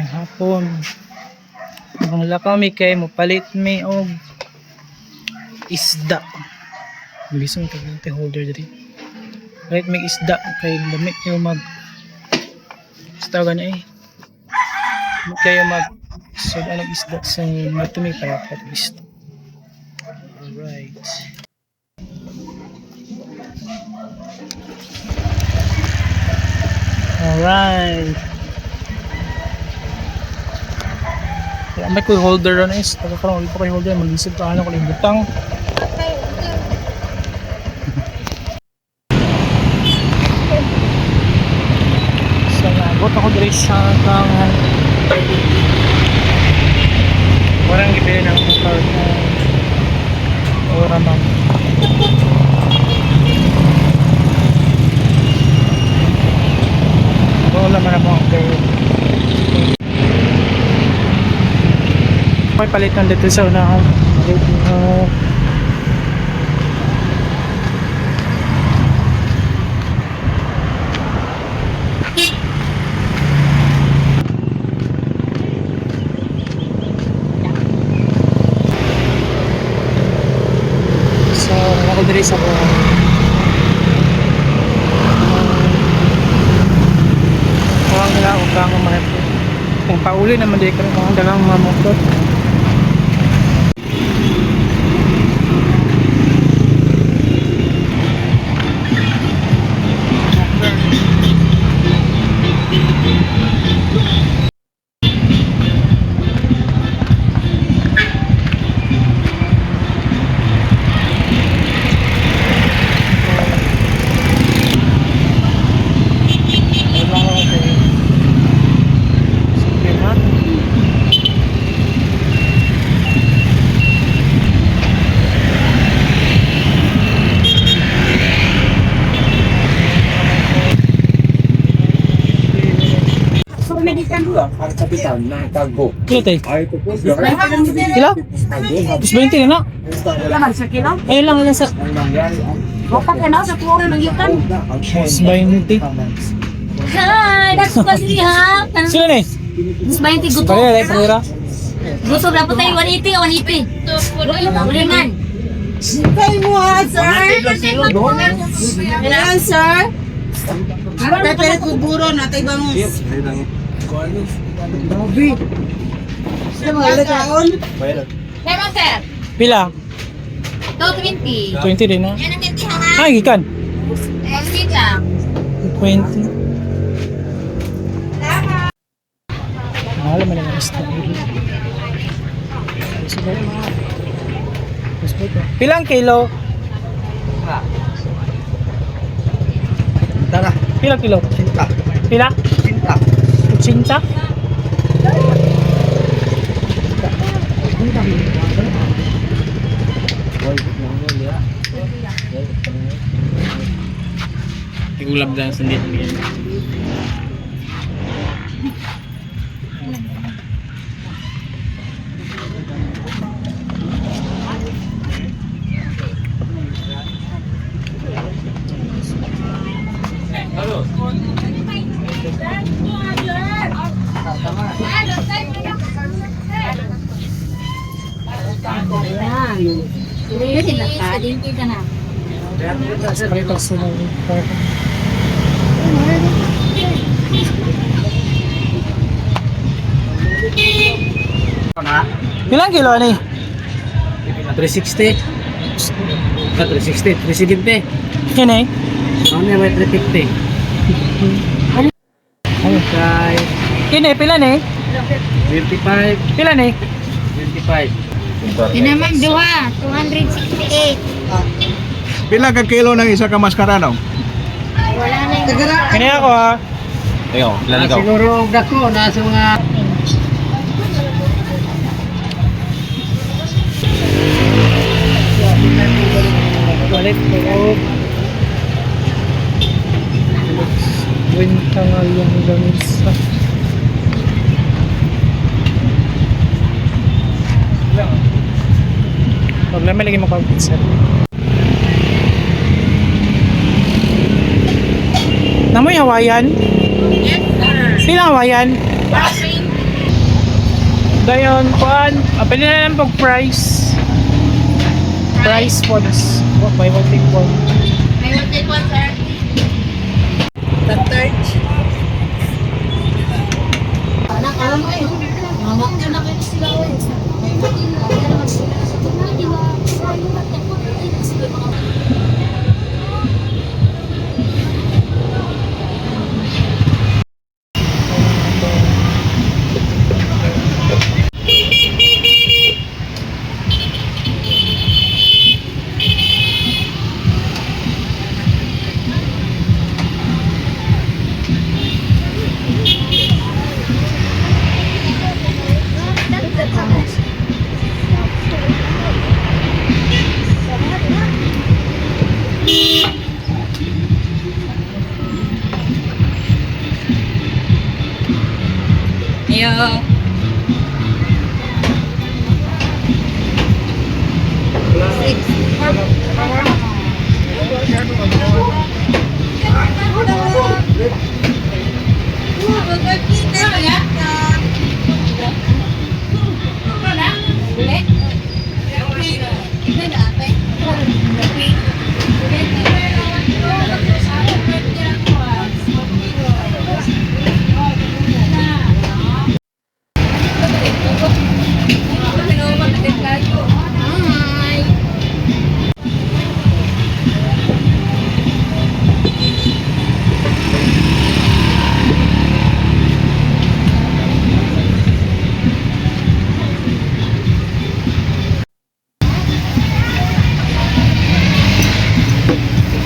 Ngayong hapon. Ang lakaw mi kay mo palit mi og isda. Bisong tagite holder diri. Palit mi isda kay lamit yung mag staga na eh. Kayo mag so anong isda sa matumi para at least. Alright. Alright. Kaya may koy holder na is. Pagkakaroon ulit pa koy holder. Mag-isip ka ano ko lang butang. So nagot ako diri sa kangan. Walang gibili ng card na ora mang. Wala man ako ang kayo. May palitan dito sa unahan. So, ako diri sa nila o kang mga kung pauli naman di ka rin mga dagang mga motor. Ang kapitan ng Tagbo. Kilo tayo? Ay, ito po. Kilo? 20 na na? Laman sa kilo? Ayun lang lang sa Ang nangyari ang Wapak na sa tuwang ng yukan. 20. Hi, that's what we have. Sino na eh? Mas 20 gusto. Pagkaya tayo pagkira? Gusto na po tayo 180 o 180. Ulingan. Kay mo ha, sir. Kailangan, sir. Natay pala kuburo, natay bangus. Grabe. Sa mga lataon. Lemon sir. Pila? 220. 20 din na? Yan ang tintihan. Ay, ikan. Exit lang. 20. Mahal man ang isda. Pilang kilo? Tara, Pilang kilo? cinta. Pila? Cinta. 80? Tigulab lang sa net niya. Yun na ka. Dinti ka na. Ito sa Ilang kilo ni? 360. 360, 370. Kini? Ano may 350? Okay. Kini pila ni? 25. Pila ni? 25. Tinaman duha. 268. Pila ka kilo ng isa ka maskara no? Wala na yung... Kini ako ha. Ayo, ilan ikaw? Siguro dako nasa mga Balik ko. Kwenta nga yung ganisa. Problema lagi mapag-pizza. Namoy Hawaiian? Yes, sir. Sino Hawaiian? Dayon, kuan, pwede na lang pag price. Price for this. What, buy one take one. May one take one, sir. The-third. Anak, alam ko eh. Mama, yun na kayo sila ko eh. May pati na. Kaya naman sila. Di ba? Yung laptop ko. Sige, mga Yo.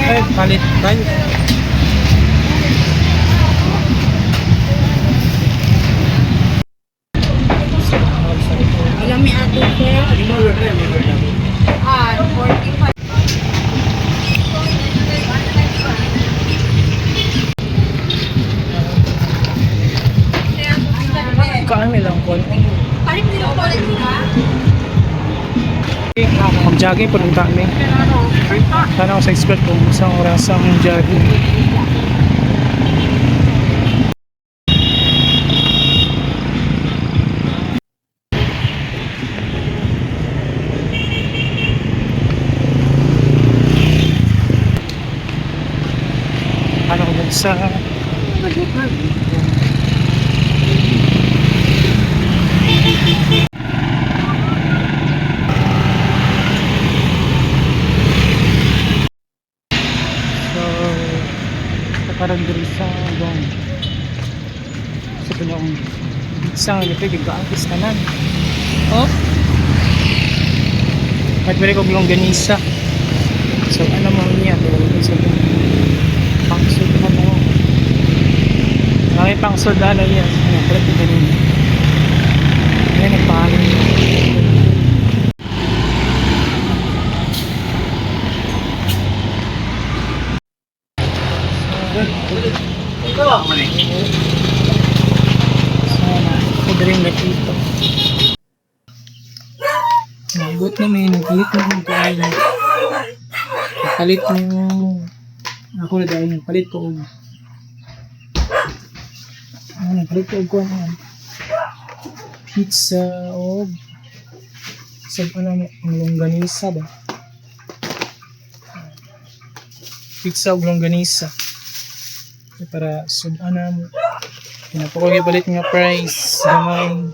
Ay, palit tayo. Alam mi ato sir. 45. Kami lang kon. Parin nila ko ulit sila. Mag-jogging po ng kami. Sana ako sa expert kung isang oras ang jogging. Ano ko dun sa parang diri sa bang sa pinong isang lipid ang kanan oh at meron kong longganisa so ano mo niya so pangsud na mo may pangsud na niya ano pala ito ganun ay nagpahalin Padaling na dito. Nagot na may nagpalit na yung kaya. Palit mo. Ako na dahil palit ko. Palit ko ano. Pizza o sa ano ang longganisa ba? Pizza o longganisa. Para sudanan mo. Pinapakogay palit nga price. Gamay.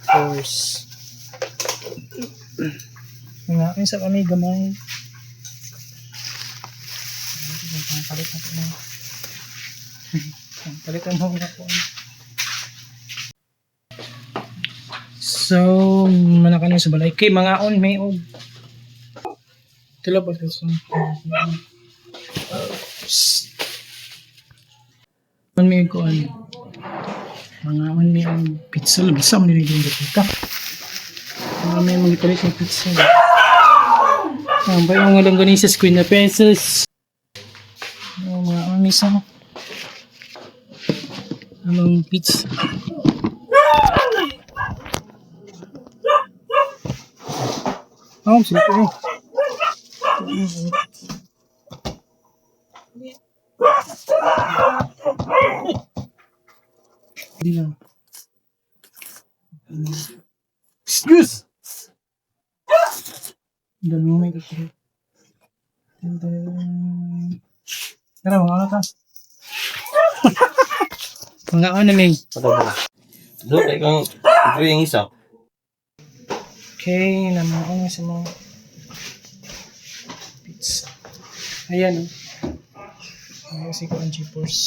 Course. Nga, sa kami gamay. Palit na po. Palit na po. So, manakanin sa balay. Kay mga on may og. Tila ba ito? On may ko ano. Mga on may ang pizza. Labisa mo nilagay yung ka. Mga may magipalit ng pizza. Ang bayo nga lang ganin sa screen na pesos. Mga on may sama. Anong pizza? Oh, sige po. Hindi na. Excuse! Dami may ito. Tara, mga ka. Mga ano may. Doon kay kang agree ang isa. Okay, naman sa mga pizza. Ayan, oh. Ayan si Kuan Jeepers.